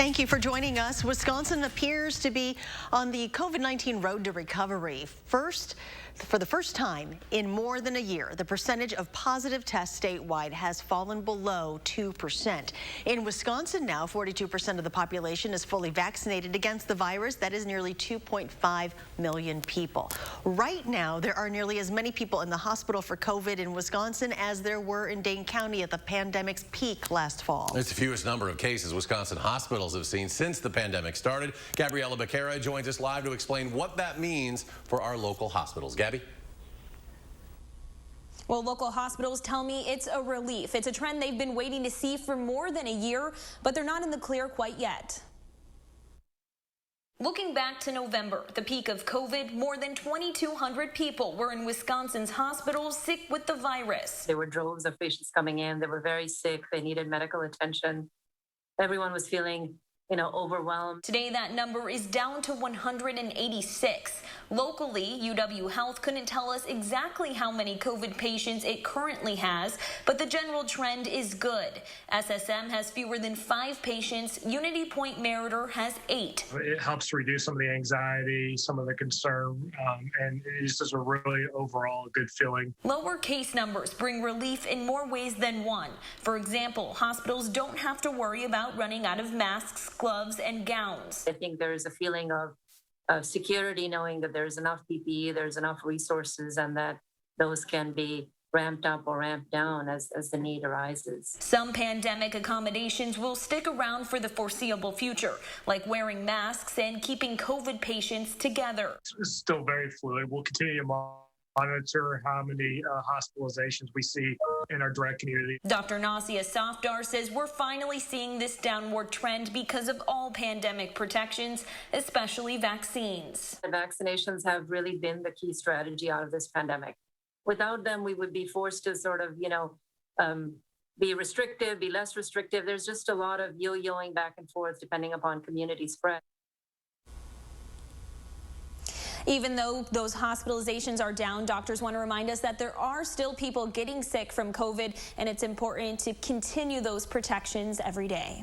Thank you for joining us. Wisconsin appears to be on the COVID-19 road to recovery. For the first time in more than a year, the percentage of positive tests statewide has fallen below 2%. In Wisconsin now, 42% of the population is fully vaccinated against the virus. That is nearly 2.5 million people. Right now, there are nearly as many people in the hospital for COVID in Wisconsin as there were in Dane County at the pandemic's peak last fall. It's the fewest number of cases Wisconsin hospitals have seen since the pandemic started. Gabriella Becerra joins us live to explain what that means for our local hospitals. Gabby? Well, local hospitals tell me it's a relief. It's a trend they've been waiting to see for more than a year, but they're not in the clear quite yet. Looking back to November, the peak of COVID, more than 2,200 people were in Wisconsin's hospitals sick with the virus. There were droves of patients coming in. They were very sick. They needed medical attention. Everyone was feeling, overwhelmed. Today, that number is down to 186. Locally, UW Health couldn't tell us exactly how many COVID patients it currently has, but the general trend is good. SSM has fewer than 5 patients. Unity Point Meritor has 8. It helps reduce some of the anxiety, some of the concern, and it's just a really overall good feeling. Lower case numbers bring relief in more ways than one. For example, hospitals don't have to worry about running out of masks, gloves, and gowns. I think there's a feeling of security, knowing that there's enough PPE, there's enough resources, and that those can be ramped up or ramped down as the need arises. Some pandemic accommodations will stick around for the foreseeable future, like wearing masks and keeping COVID patients together. It's still very fluid. We'll continue to monitor how many hospitalizations we see in our direct community. Dr. Nasia Safdar says we're finally seeing this downward trend because of all pandemic protections, especially vaccines. The vaccinations have really been the key strategy out of this pandemic. Without them, we would be forced to sort of, be restrictive, be less restrictive. There's just a lot of yo-yoing back and forth depending upon community spread. Even though those hospitalizations are down, doctors want to remind us that there are still people getting sick from COVID, and it's important to continue those protections every day.